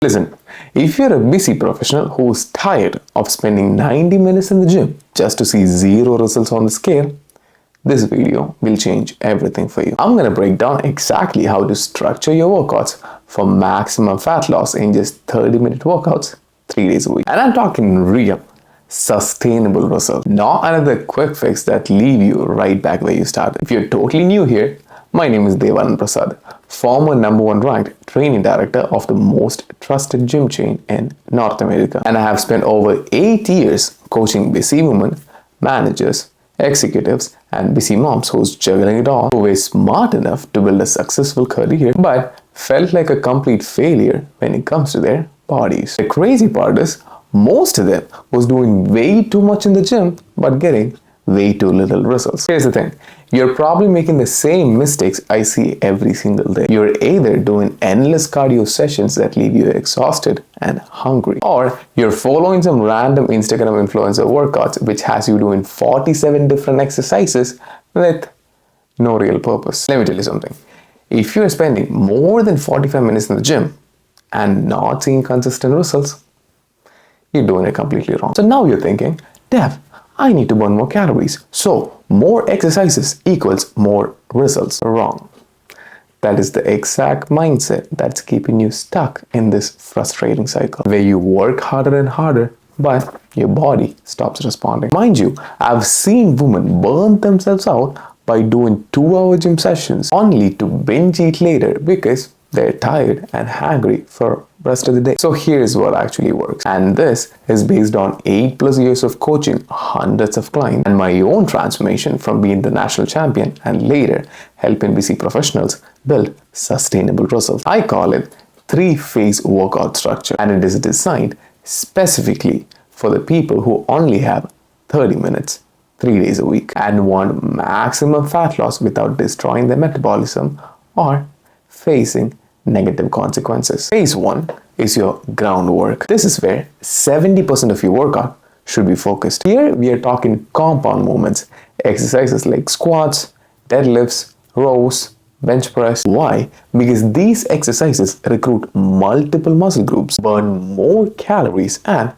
Listen, if you're a busy professional who's tired of spending 90 minutes in the gym just to see zero results on the scale, this video will change everything for you. I'm going to break down exactly how to structure your workouts for maximum fat loss in just 30-minute workouts 3 days a week. And I'm talking real, sustainable results, not another quick fix that leave you right back where you started. If you're totally new here, my name is Devanand Prasad, former #1 ranked training director of the most trusted gym chain in North America. And I have spent over 8 years coaching busy women, managers, executives, and busy moms who's juggling it all, who were smart enough to build a successful career but felt like a complete failure when it comes to their bodies. The crazy part is, most of them was doing way too much in the gym but getting way too little results. Here's the thing, you're probably making the same mistakes I see every single day. You're either doing endless cardio sessions that leave you exhausted and hungry, or you're following some random Instagram influencer workouts which has you doing 47 different exercises with no real purpose. Let me tell you something. If you're spending more than 45 minutes in the gym and not seeing consistent results, you're doing it completely wrong. So now you're thinking, Dev, I need to burn more calories, so more exercises equals more results. Wrong. That is the exact mindset that's keeping you stuck in this frustrating cycle where you work harder and harder but your body stops responding. Mind you, I've seen women burn themselves out by doing 2-hour gym sessions only to binge eat later because they're tired and hungry for the rest of the day. So here's what actually works. And this is based on 8+ years of coaching hundreds of clients and my own transformation from being the national champion and later helping busy professionals build sustainable results. I call it 3-phase workout structure, and it is designed specifically for the people who only have 30 minutes 3 days a week and want maximum fat loss without destroying their metabolism or facing negative consequences. Phase 1 is your groundwork. This is where 70% of your workout should be focused. Here we are talking compound movements, exercises like squats, deadlifts, rows, bench press. Why? Because these exercises recruit multiple muscle groups, burn more calories, and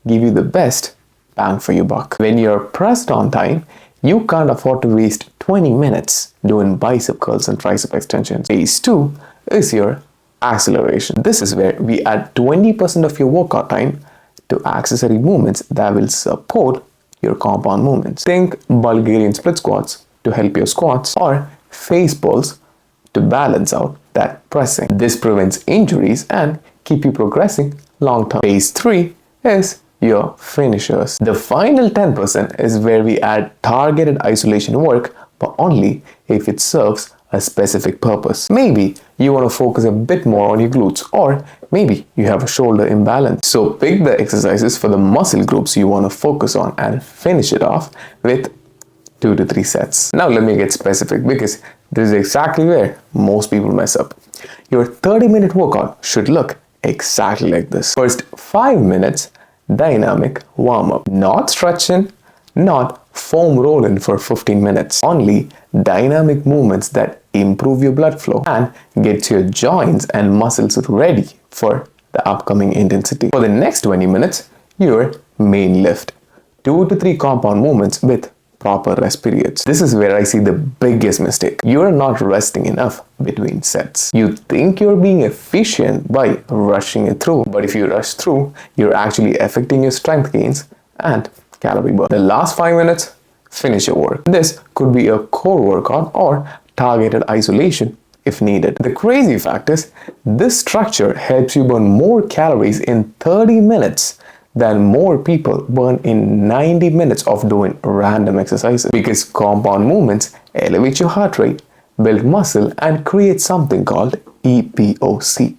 give you the best bang for your buck. When you're pressed on time, you can't afford to waste 20 minutes doing bicep curls and tricep extensions. Phase 2 is your acceleration. This is where we add 20% of your workout time to accessory movements that will support your compound movements. Think Bulgarian split squats to help your squats or face pulls to balance out that pressing. This prevents injuries and keep you progressing long term. Phase 3 is your finishers. The final 10% is where we add targeted isolation work, but only if it serves a specific purpose. Maybe you want to focus a bit more on your glutes, or maybe you have a shoulder imbalance. So pick the exercises for the muscle groups you want to focus on and finish it off with 2 to 3 sets. Now let me get specific because this is exactly where most people mess up. Your 30-minute workout should look exactly like this. First 5 minutes, dynamic warm-up. Not stretching, not foam rolling for 15 minutes. Only dynamic movements that improve your blood flow and get your joints and muscles ready for the upcoming intensity. For the next 20 minutes, your main lift. 2 to 3 compound movements with proper rest periods. This is where I see the biggest mistake. You're not resting enough between sets. You think you're being efficient by rushing it through, but if you rush through, you're actually affecting your strength gains and calorie burn. The last 5 minutes, finish your work. This could be a core workout or targeted isolation if needed. The crazy fact is, this structure helps you burn more calories in 30 minutes than more people burn in 90 minutes of doing random exercises, because compound movements elevate your heart rate, build muscle, and create something called EPOC,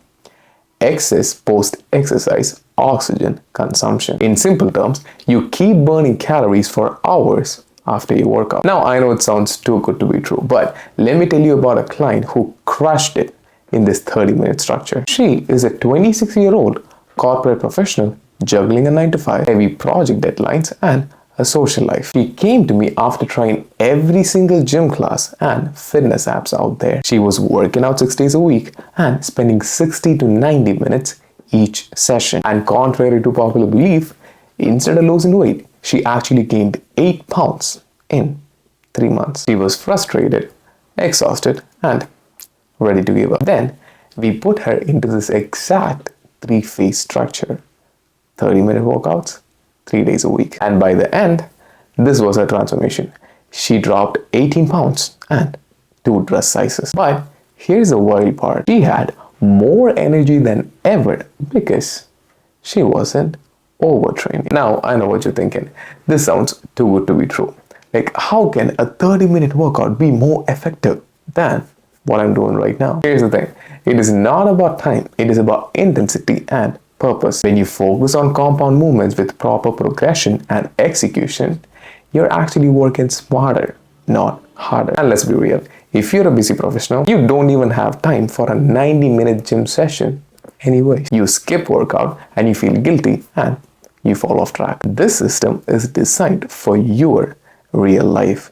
excess post-exercise oxygen consumption. In simple terms, you keep burning calories for hours after your workout. Now I know it sounds too good to be true, but let me tell you about a client who crushed it in this 30-minute structure. She is a 26-year-old corporate professional juggling a 9-to-5, heavy project deadlines, and a social life. She came to me after trying every single gym class and fitness apps out there. She was working out 6 days a week and spending 60 to 90 minutes each session. And contrary to popular belief, instead of losing weight, she actually gained 8 pounds in 3 months. She was frustrated, exhausted, and ready to give up. Then we put her into this exact 3-phase structure: 30-minute workouts, 3 days a week. And by the end, this was her transformation. She dropped 18 pounds and 2 dress sizes. But here's the wild part. She had more energy than ever because she wasn't overtraining. Now, I know what you're thinking. This sounds too good to be true. Like, how can a 30-minute workout be more effective than what I'm doing right now? Here's the thing. It is not about time. It is about intensity and purpose. When you focus on compound movements with proper progression and execution, you're actually working smarter, not harder. And let's be real. If you're a busy professional, you don't even have time for a 90-minute gym session anyway. You skip workout and you feel guilty and you fall off track. This system is designed for your real life,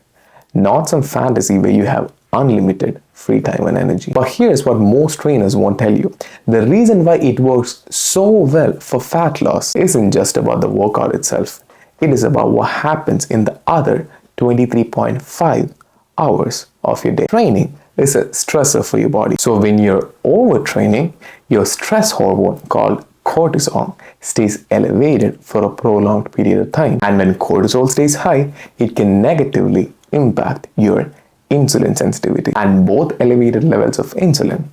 not some fantasy where you have unlimited free time and energy. But here's what most trainers won't tell you. The reason why it works so well for fat loss isn't just about the workout itself. It is about what happens in the other 23.5 hours of your day. Training is a stressor for your body. So when you're overtraining, your stress hormone called cortisol stays elevated for a prolonged period of time. And when cortisol stays high, it can negatively impact your insulin sensitivity. And both elevated levels of insulin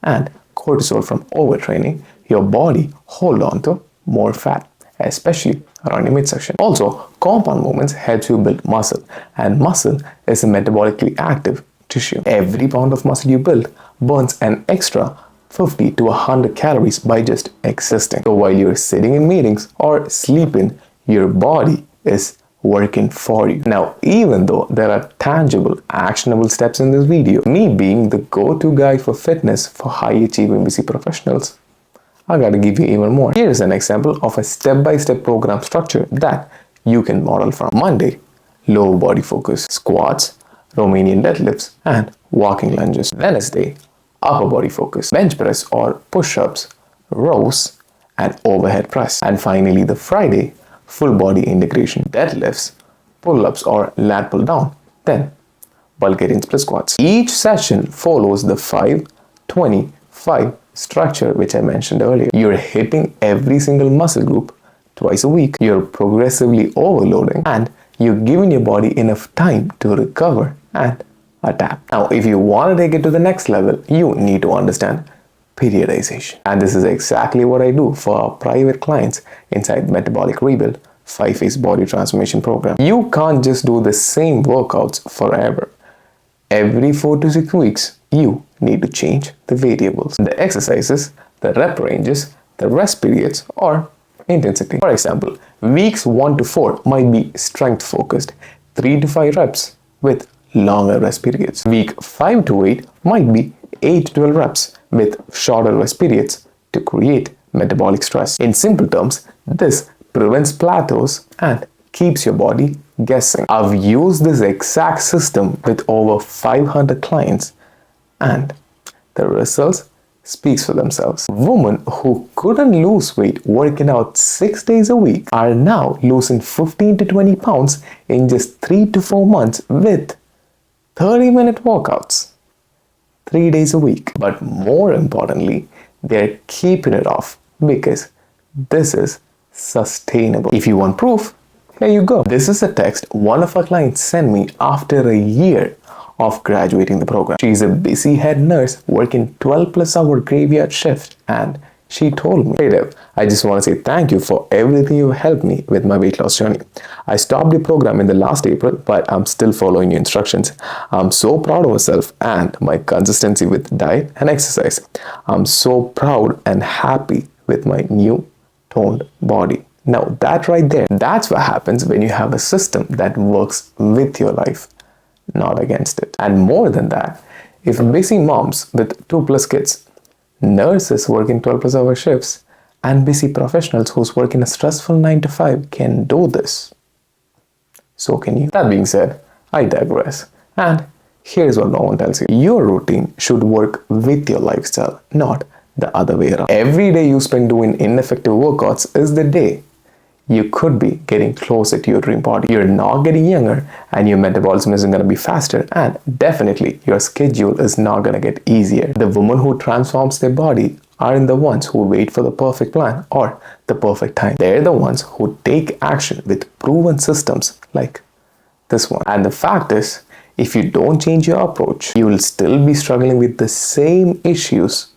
and cortisol from overtraining, your body hold on to more fat, especially around your midsection. Also, compound movements helps you build muscle, and muscle is a metabolically active tissue. Every pound of muscle you build burns an extra 50 to 100 calories by just existing. So while you're sitting in meetings or sleeping, your body is working for you. Now, even though there are tangible, actionable steps in this video, me being the go-to guy for fitness for high-achieving busy professionals, I gotta give you even more. Here's an example of a step-by-step program structure that you can model from. Monday, lower body focus, squats, Romanian deadlifts, and walking lunges. Wednesday, upper body focus, bench press or push-ups, rows, and overhead press. And finally, the Friday, full body integration, deadlifts, pull-ups or lat pull down, then Bulgarian split squats. Each session follows the 5-20-5 structure which I mentioned earlier. You're hitting every single muscle group twice a week. You're progressively overloading and you're giving your body enough time to recover and adapt. Now, if you want to take it to the next level, you need to understand periodization. And this is exactly what I do for our private clients inside Metabolic Rebuild 5-phase body transformation program. You can't just do the same workouts forever. Every 4 to 6 weeks, you need to change the variables, the exercises, the rep ranges, the rest periods, or intensity. For example, weeks 1 to 4 might be strength focused, 3 to 5 reps with longer rest periods. Week 5 to 8 might be 8 to 12 reps with shorter rest periods to create metabolic stress. In simple terms, this prevents plateaus and keeps your body guessing. I've used this exact system with over 500 clients and the results speaks for themselves. Women who couldn't lose weight working out 6 days a week are now losing 15 to 20 pounds in just 3 to 4 months with 30-minute workouts 3 days a week. But more importantly, they're keeping it off because this is sustainable. If you want proof, here you go. This is a text one of our clients sent me after a year of graduating the program. She's a busy head nurse working 12+ hour graveyard shift, and she told me, "Hey Dev, I just want to say thank you for everything you've helped me with my weight loss journey. I stopped the program in the last April, but I'm still following your instructions. I'm so proud of myself and my consistency with diet and exercise. I'm so proud and happy with my new toned body." Now that right there, that's what happens when you have a system that works with your life, not against it. And more than that, if busy moms with 2+ kids, nurses working 12+ hour shifts, and busy professionals who's working a stressful 9 to 5 can do this, so can you. That being said, I digress. And here's what no one tells you. Your routine should work with your lifestyle, not the other way around. Every day you spend doing ineffective workouts is the day you could be getting closer to your dream body. You're not getting younger, and your metabolism isn't going to be faster, and definitely your schedule is not going to get easier. The women who transforms their body aren't the ones who wait for the perfect plan or the perfect time. They're the ones who take action with proven systems like this one. And the fact is, if you don't change your approach, you will still be struggling with the same issues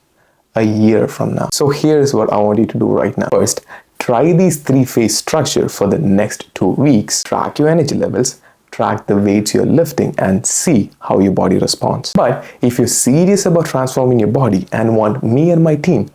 a year from now. So here's what I want you to do right now. First, try these 3-phase structure for the next 2 weeks. Track your energy levels, track the weights you're lifting, and see how your body responds. But if you're serious about transforming your body and want me and my team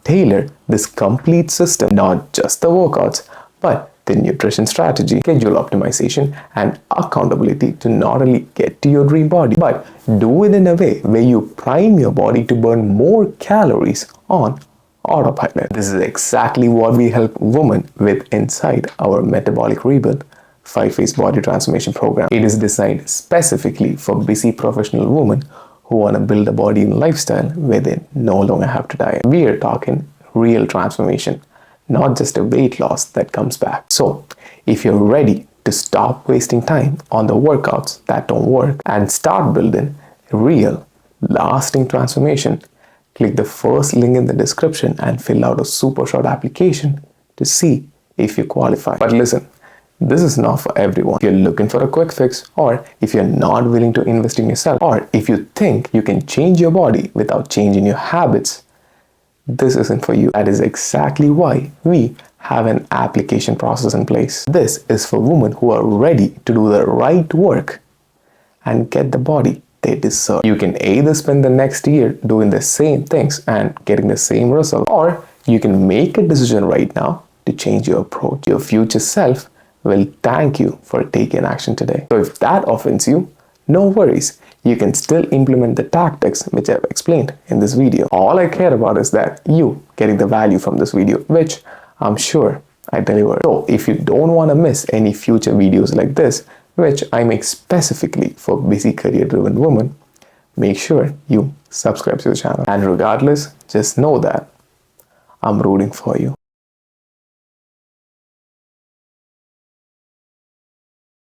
tailor this complete system, not just the workouts, but the nutrition strategy, schedule optimization, and accountability to not only get to your dream body, but do it in a way where you prime your body to burn more calories on autopilot. This is exactly what we help women with inside our Metabolic Rebuild 5-phase body transformation program. It is designed specifically for busy professional women who want to build a body and lifestyle where they no longer have to diet. We are talking real transformation, not just a weight loss that comes back. So, if you're ready to stop wasting time on the workouts that don't work and start building real, lasting transformation, click the first link in the description and fill out a super short application to see if you qualify. But listen, this is not for everyone. If you're looking for a quick fix, or if you're not willing to invest in yourself, or if you think you can change your body without changing your habits, this isn't for you. That is exactly why we have an application process in place. This is for women who are ready to do the right work and get the body they deserve. You can either spend the next year doing the same things and getting the same result, or you can make a decision right now to change your approach. Your future self will thank you for taking action today. So if that offends you, no worries. You can still implement the tactics which I've explained in this video. All I care about is that you getting the value from this video, which I'm sure I delivered. So if you don't want to miss any future videos like this, which I make specifically for busy career-driven women, make sure you subscribe to the channel. And regardless, just know that I'm rooting for you.